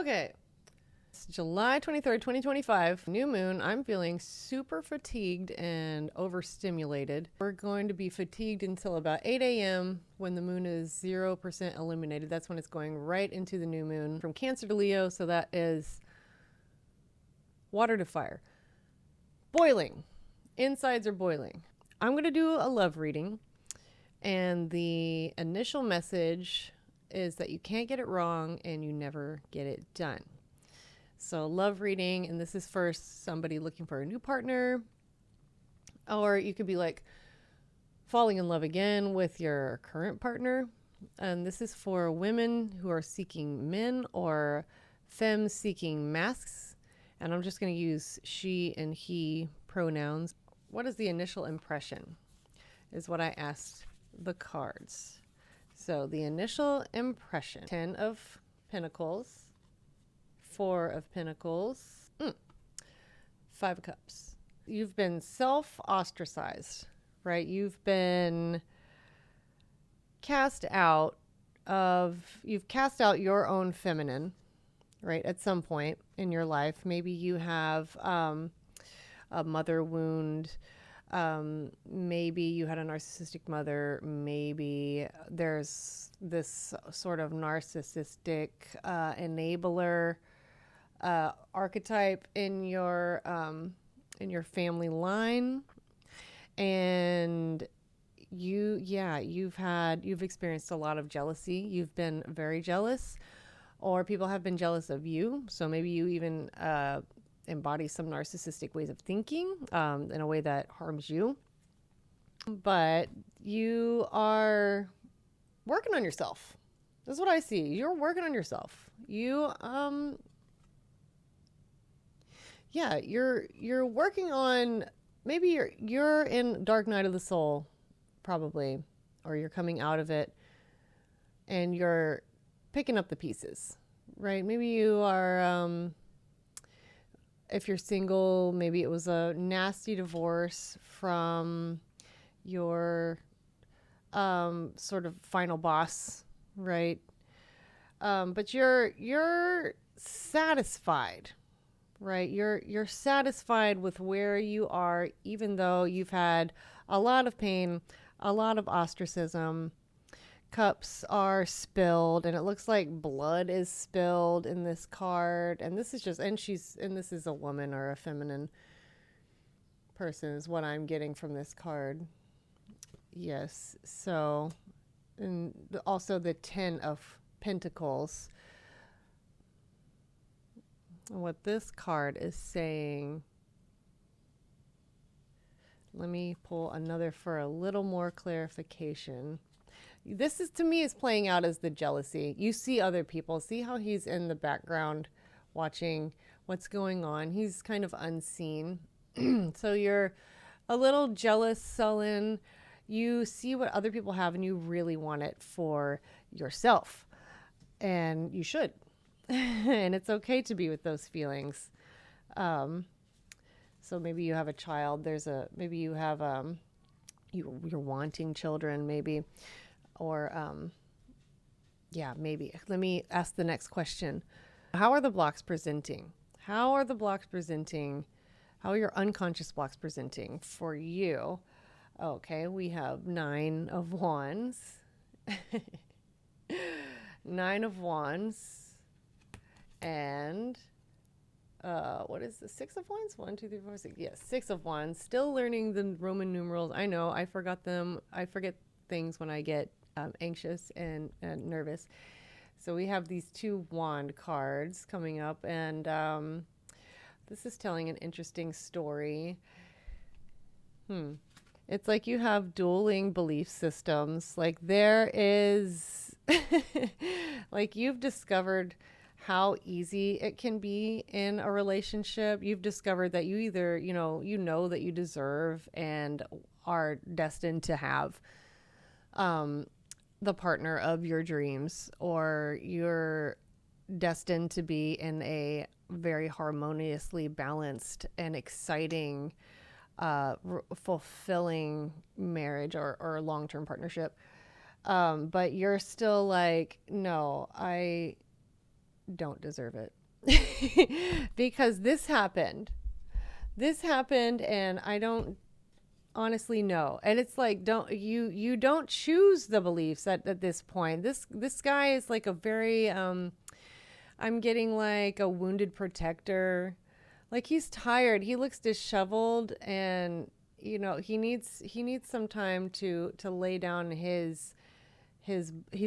Okay. It's July 23rd, 2025. New moon. I'm feeling super fatigued and overstimulated. We're going to be fatigued until about 8 a.m. when the moon is 0% illuminated. That's when it's going right into the new moon from Cancer to Leo. So that is water to fire. Boiling. Insides are boiling. I'm going to do a love reading. And the initial message is that you can't get it wrong and you never get it done. So love reading, and this is for somebody looking for a new partner, or you could be like falling in love again with your current partner. And this is for women who are seeking men or femmes seeking masks. And I'm just going to use she and he pronouns. What is the initial impression is what I asked the cards. So the initial impression, 10 of Pentacles, 4 of Pentacles, 5 of Cups. You've been self-ostracized, right? You've been you've cast out your own feminine, right? At some point in your life. Maybe you have a mother wound. Maybe you had a narcissistic mother. Maybe there's this sort of narcissistic enabler archetype in your family line, and you've experienced a lot of jealousy. You've been very jealous, or people have been jealous of you. So maybe you even embody some narcissistic ways of thinking in a way that harms you. But you are working on yourself. That's what I see. You're working on yourself. You're working on, maybe you're in dark night of the soul, probably, or you're coming out of it and you're picking up the pieces, right? Maybe you are if you're single, maybe it was a nasty divorce from your sort of final boss, right? But you're satisfied, right? You're satisfied with where you are, even though you've had a lot of pain, a lot of ostracism. Cups are spilled, and it looks like blood is spilled in this card. And this is this is a woman or a feminine person is what I'm getting from this card. Yes. So, and also the 10 of Pentacles. What this card is saying, let me pull another for a little more clarification. This is, to me, is playing out as the jealousy. You see other people. See how he's in the background watching what's going on. He's kind of unseen. So you're a little jealous, sullen. You see what other people have and you really want it for yourself. And you should. And it's okay to be with those feelings. So maybe you have a child. Maybe you have, you're wanting children, maybe. Or, maybe. Let me ask the next question. How are the blocks presenting? How are your unconscious blocks presenting for you? Okay, we have 9 of Wands. 9 of Wands. And, what is the 6 of Wands? 1, 2, 3, 4, 6. Yes, 6 of Wands. Still learning the Roman numerals. I know, I forgot them. I forget things when I get anxious and nervous. So we have these 2 wand cards coming up, and this is telling an interesting story. It's like you have dueling belief systems. Like there is, like you've discovered how easy it can be in a relationship. You've discovered that you either, you know that you deserve and are destined to have the partner of your dreams, or you're destined to be in a very harmoniously balanced and exciting, fulfilling marriage or long-term partnership. But you're still like, no, I don't deserve it. Because this happened. This happened, and I don't honestly know. And it's like, you don't choose the beliefs at this point. This guy is like a very I'm getting like a wounded protector. Like, he's tired. He looks disheveled, and he needs some time to lay down he's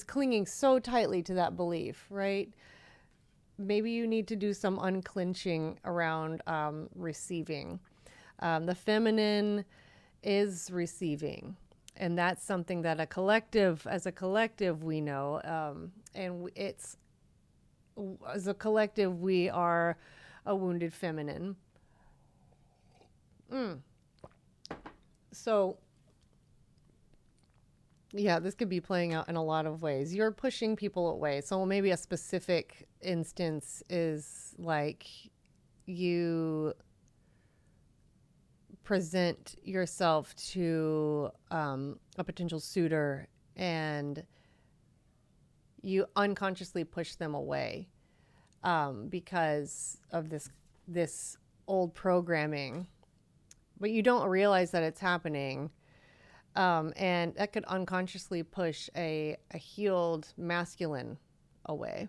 clinging so tightly to that belief, right? Maybe you need to do some unclenching around receiving. The feminine is receiving, and that's something that as a collective we know, and it's as a collective we are a wounded feminine. So yeah, this could be playing out in a lot of ways. You're pushing people away. So maybe a specific instance is like you present yourself to a potential suitor, and you unconsciously push them away because of this old programming, but you don't realize that it's happening. And that could unconsciously push a healed masculine away.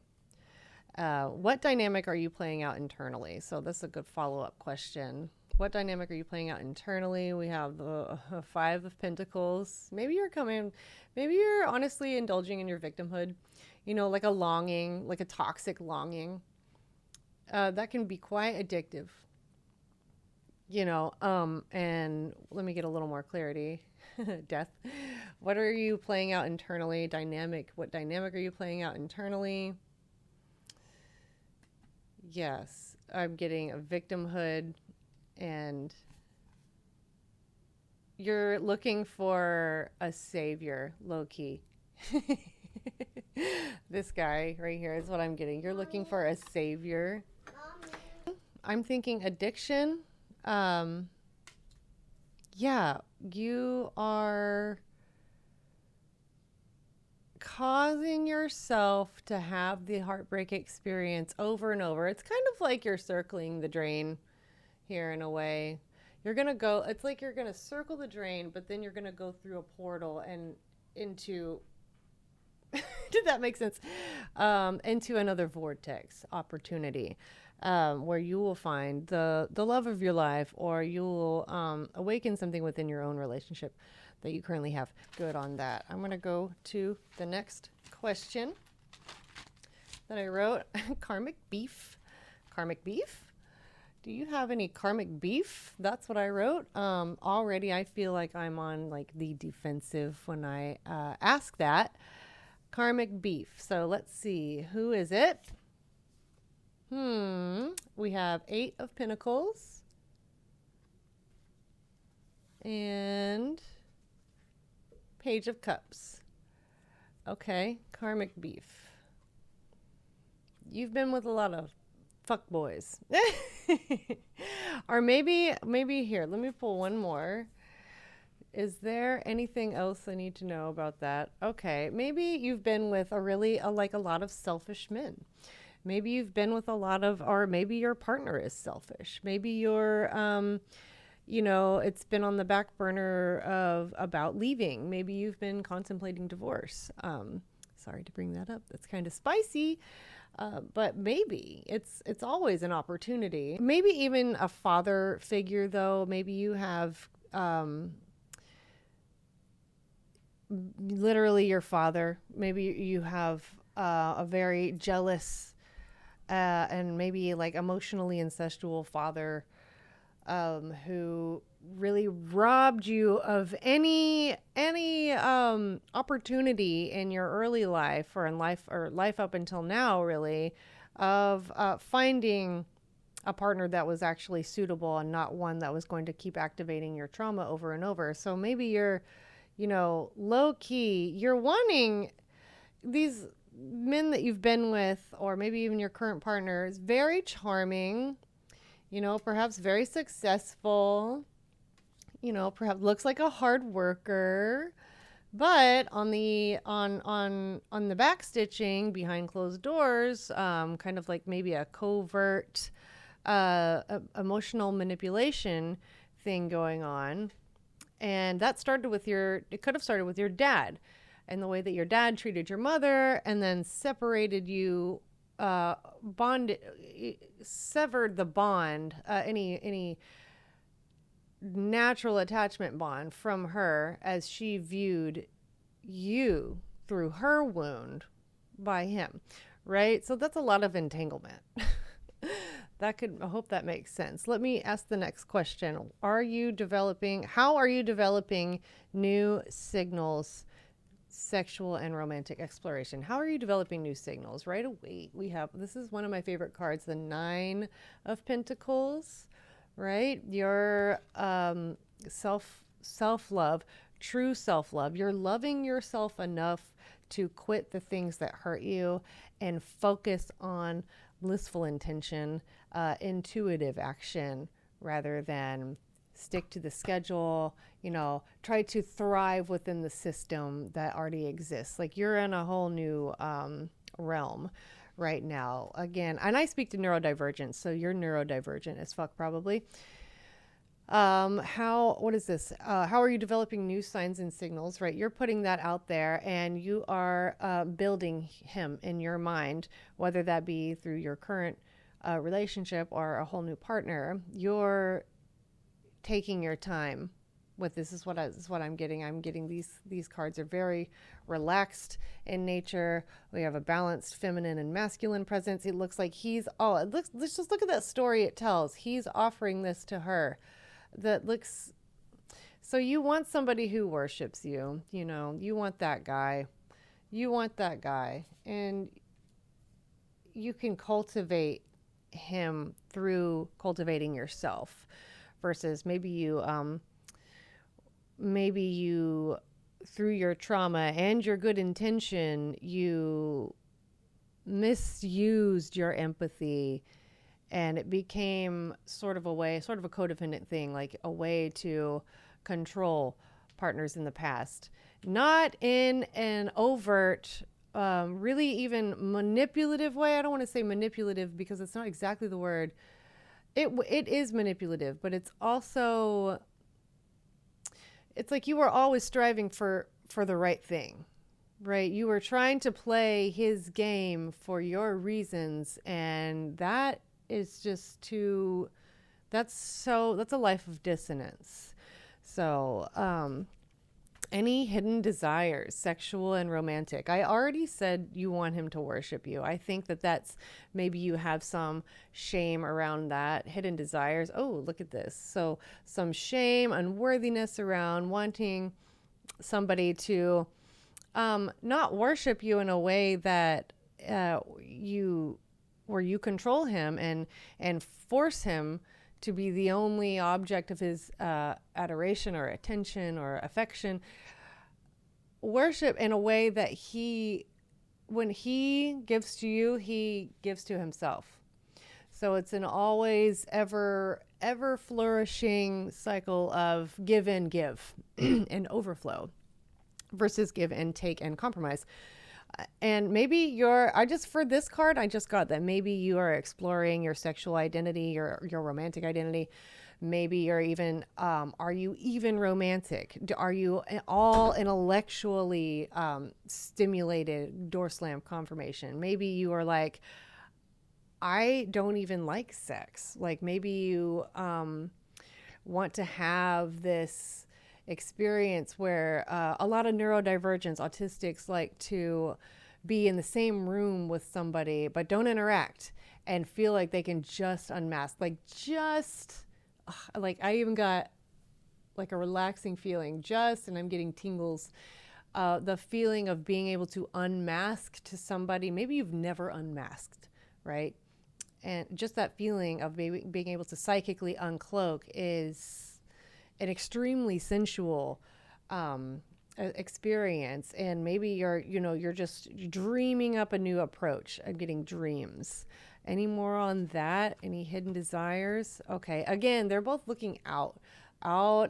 What dynamic are you playing out internally? So this is a good follow-up question. What dynamic are you playing out internally? We have the Five of Pentacles. Maybe you're honestly indulging in your victimhood, like a longing, like a toxic longing. That can be quite addictive, and let me get a little more clarity. Death. What are you playing out internally? Dynamic. What dynamic are you playing out internally? Yes, I'm getting a victimhood, and you're looking for a savior, low key. This guy right here is what I'm getting. You're looking for a savior. I'm thinking addiction. Yeah, you are causing yourself to have the heartbreak experience over and over. It's kind of like you're circling the drain here in a way. It's like you're going to circle the drain, but then you're going to go through a portal and into, did that make sense? Into another vortex opportunity. Where you will find the love of your life, or you will awaken something within your own relationship that you currently have. Good on that. I'm going to go to the next question that I wrote. Karmic beef. Karmic beef? Do you have any karmic beef? That's what I wrote. Already I feel like I'm on like the defensive when I ask that. Karmic beef. So let's see. Who is it? We have 8 of Pentacles and Page of Cups. Okay, karmic beef. You've been with a lot of fuck boys. Or maybe here, let me pull one more. Is there anything else I need to know about that? Okay, maybe you've been with a lot of selfish men. Maybe you've been with or maybe your partner is selfish. Maybe you're, it's been on the back burner about leaving. Maybe you've been contemplating divorce. Sorry to bring that up. That's kind of spicy. But maybe it's always an opportunity. Maybe even a father figure, though. Maybe you have, literally your father. Maybe you have, a very jealous, and maybe like emotionally incestual father who really robbed you of any opportunity in your early life or in life up until now, really, of finding a partner that was actually suitable and not one that was going to keep activating your trauma over and over. So maybe you're, low key, you're wanting these men that you've been with, or maybe even your current partner, is very charming, perhaps very successful, perhaps looks like a hard worker, But on the back stitching behind closed doors, kind of like maybe a covert emotional manipulation thing going on. And that started with it could have started with your dad and the way that your dad treated your mother and then separated you, severed the bond, any natural attachment bond from her as she viewed you through her wound by him, right? So that's a lot of entanglement. I hope that makes sense. Let me ask the next question. How are you developing new signals, sexual and romantic exploration? How are you developing new signals? Right away, this is one of my favorite cards, the Nine of Pentacles, right? Your self-love, true self-love. You're loving yourself enough to quit the things that hurt you and focus on blissful intention, intuitive action, rather than stick to the schedule, try to thrive within the system that already exists. Like you're in a whole new realm right now. Again, and I speak to neurodivergence, so you're neurodivergent as fuck probably. What is this? How are you developing new signs and signals, right? You're putting that out there and you are building him in your mind, whether that be through your current relationship or a whole new partner. You're taking your time with this. Is what I'm getting. I'm getting these cards are very relaxed in nature. We have a balanced feminine and masculine presence. It looks like let's just look at that story it tells. He's offering this to her. So you want somebody who worships you, you want that guy, and you can cultivate him through cultivating yourself versus maybe you through your trauma and your good intention, you misused your empathy. And it became sort of a codependent thing, like a way to control partners in the past. Not in an overt, really even manipulative way. I don't want to say manipulative because it's not exactly the word. It is manipulative, but it's also, it's like you were always striving for the right thing, right? You were trying to play his game for your reasons, and that is just that's a life of dissonance. So any hidden desires, sexual and romantic. I already said you want him to worship you. I think that's maybe you have some shame around that. Hidden desires. Oh, look at this. So some shame, unworthiness around wanting somebody to not worship you in a way that where you control him and force him to be the only object of his adoration or attention or affection. Worship in a way that when he gives to you, he gives to himself. So it's an always ever flourishing cycle of give and give and overflow versus give and take and compromise. And maybe for this card, I just got that maybe you are exploring your sexual identity, your romantic identity. Maybe you're even, are you even romantic? Are you all intellectually stimulated door slam confirmation? Maybe you are like, I don't even like sex. Like maybe you want to have this experience where a lot of neurodivergents, autistics like to be in the same room with somebody but don't interact and feel like they can just unmask, like I even got like a relaxing feeling and I'm getting tingles, the feeling of being able to unmask to somebody maybe you've never unmasked, right? And just that feeling of being able to psychically uncloak is an extremely sensual experience. And maybe you're just dreaming up a new approach. I'm getting dreams. Any more on that? Any hidden desires? Okay. Again, they're both looking out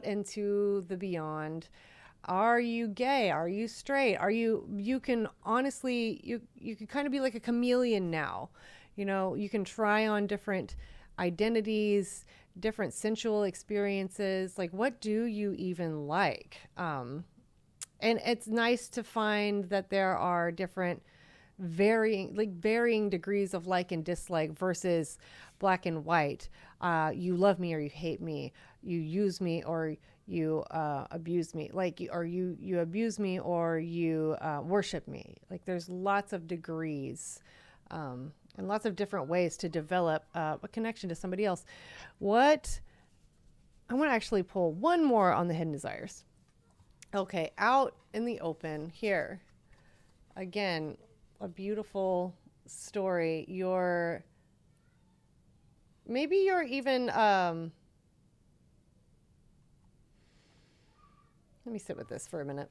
into the beyond. Are you gay? Are you straight? You can honestly, you can kind of be like a chameleon now. You can try on different identities, different sensual experiences. Like, what do you even like? And it's nice to find that there are different varying degrees of like and dislike versus black and white. You love me or you hate me. You use me or you abuse me. Or you abuse me or you worship me. Like, there's lots of degrees and lots of different ways to develop a connection to somebody else. I want to actually pull one more on the hidden desires. Okay, out in the open here. Again, a beautiful story. Maybe you're even, let me sit with this for a minute.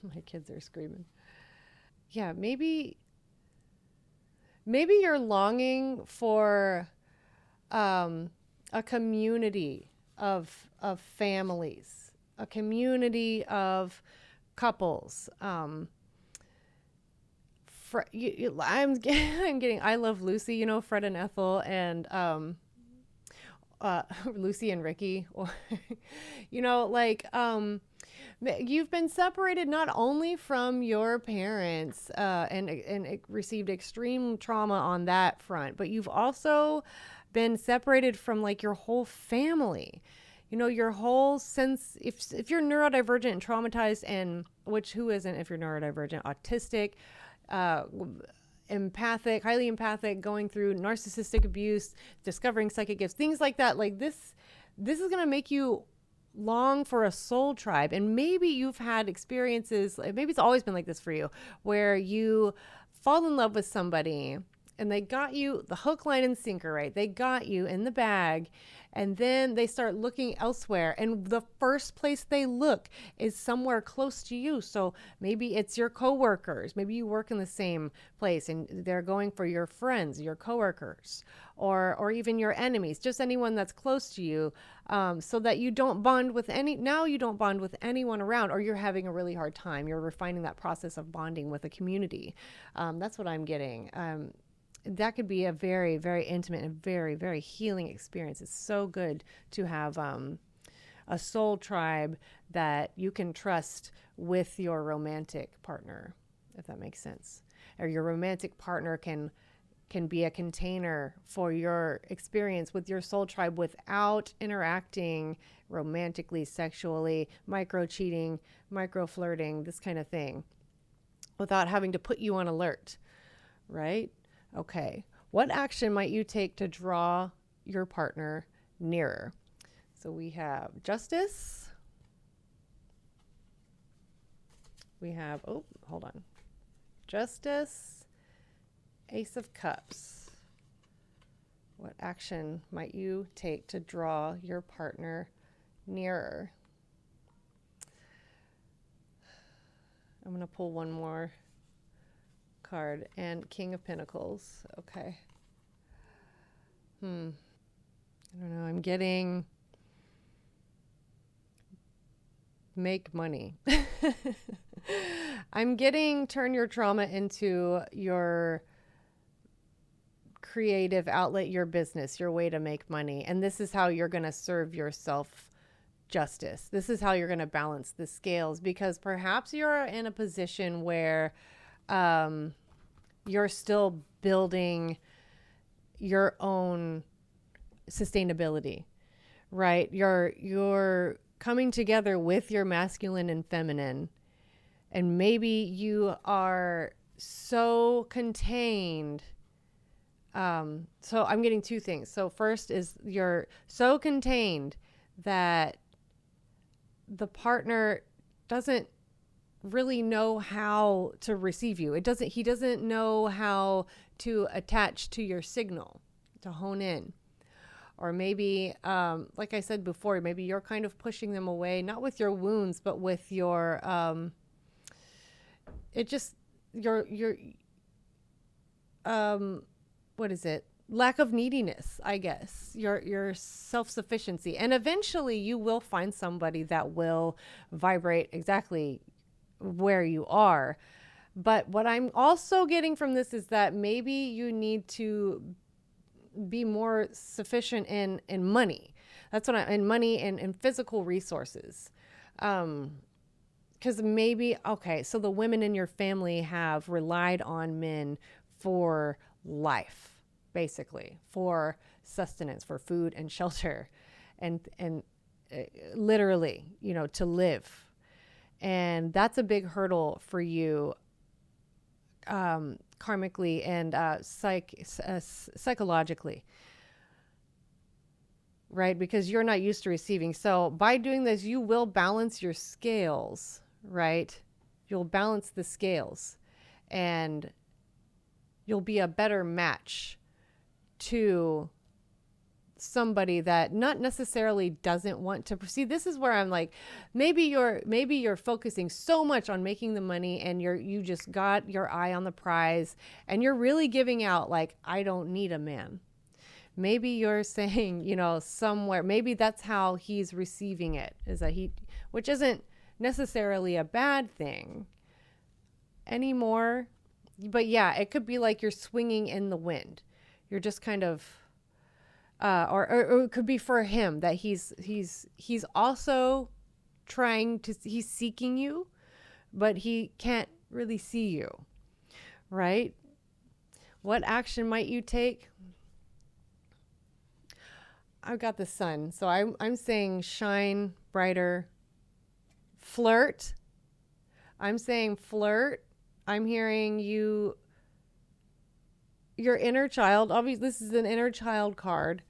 My kids are screaming. Yeah, maybe you're longing for a community of families, a community of couples. I'm getting I Love Lucy, Fred and Ethel, and Lucy and Ricky, or you've been separated not only from your parents and received extreme trauma on that front, but you've also been separated from like your whole family. Your whole sense, if you're neurodivergent and traumatized, and who isn't if you're neurodivergent, autistic, empathic, highly empathic, going through narcissistic abuse, discovering psychic gifts, things like that. Like this is going to make you long for a soul tribe. And maybe you've had experiences, maybe it's always been like this for you, where you fall in love with somebody and they got you the hook, line, and sinker, right? They got you in the bag, and then they start looking elsewhere. And the first place they look is somewhere close to you. So maybe it's your coworkers. Maybe you work in the same place and they're going for your friends, your coworkers, or even your enemies, just anyone that's close to you, so that you don't bond with you don't bond with anyone around, or you're having a really hard time. You're refining that process of bonding with a community. That's what I'm getting. That could be a very, very intimate and very, very healing experience. It's so good to have a soul tribe that you can trust with your romantic partner, if that makes sense. Or your romantic partner can be a container for your experience with your soul tribe without interacting romantically, sexually, micro-cheating, micro-flirting, this kind of thing, without having to put you on alert, right? Okay, what action might you take to draw your partner nearer? So we have justice. We have, hold on. Justice, Ace of Cups. What action might you take to draw your partner nearer? I'm going to pull one more card, and King of Pentacles. Okay. I don't know. I'm getting make money. I'm getting turn your trauma into your creative outlet, your business, your way to make money. And this is how you're going to serve yourself justice. This is how you're going to balance the scales, because perhaps you're in a position where you're still building your own sustainability, right? You're coming together with your masculine and feminine, and maybe you are so contained. So I'm getting two things. So first is you're so contained that the partner doesn't really know how to receive you. He doesn't know how to attach to your signal, to hone in. Or maybe, like I said before, maybe you're kind of pushing them away, not with your wounds, but with your, what is it? lack of neediness, I guess, your self-sufficiency. And eventually you will find somebody that will vibrate exactly where you are. But what I'm also getting from this is that maybe you need to be more sufficient in money. That's what in money and physical resources. Because maybe, okay, so the women in your family have relied on men for life, basically, for sustenance, for food and shelter, and literally, to live. And that's a big hurdle for you, karmically and psychologically, right? Because you're not used to receiving. So by doing this, you will balance your scales, right? You'll balance the scales, and you'll be a better match to somebody that not necessarily doesn't want to proceed. This is where I'm like, maybe you're focusing so much on making the money, and you just got your eye on the prize, and you're really giving out like, I don't need a man. Maybe you're saying, somewhere, maybe that's how he's receiving it, is that which isn't necessarily a bad thing anymore. But yeah, it could be like you're swinging in the wind. You're just kind of, or it could be for him that he's also he's seeking you, but he can't really see you, right? What action might you take? I've got the sun, so I'm saying shine brighter, flirt. I'm saying flirt. I'm hearing your inner child. Obviously, this is an inner child card.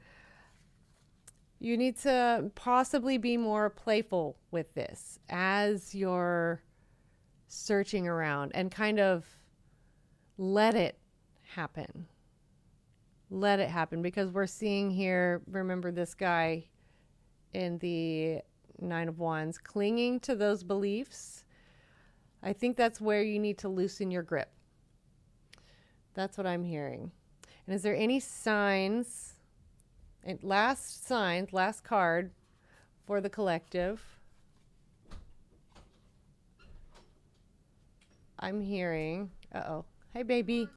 You need to possibly be more playful with this as you're searching around, and kind of let it happen. Let it happen, because we're seeing here, remember this guy in the Nine of Wands clinging to those beliefs. I think that's where you need to loosen your grip. That's what I'm hearing. And is there any signs, and last card for the collective? I'm hearing, hi baby.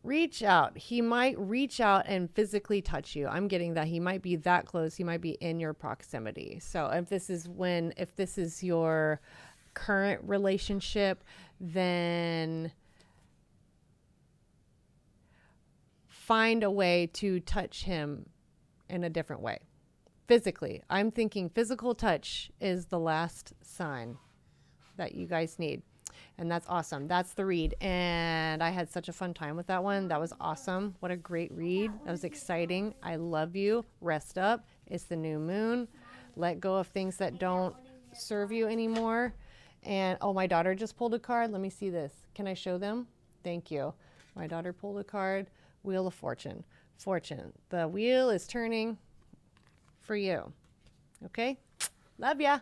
Reach out. He might reach out and physically touch you. I'm getting that he might be that close. He might be in your proximity. So if this is your current relationship, then find a way to touch him in a different way. Physically. I'm thinking physical touch is the last sign that you guys need. And that's awesome. That's the read. And I had such a fun time with that one. That was awesome. What a great read. That was exciting. I love you. Rest up. It's the new moon. Let go of things that don't serve you anymore. And, my daughter just pulled a card. Let me see this. Can I show them? Thank you. My daughter pulled a card. Wheel of Fortune. Fortune. The wheel is turning for you. Okay? Love ya.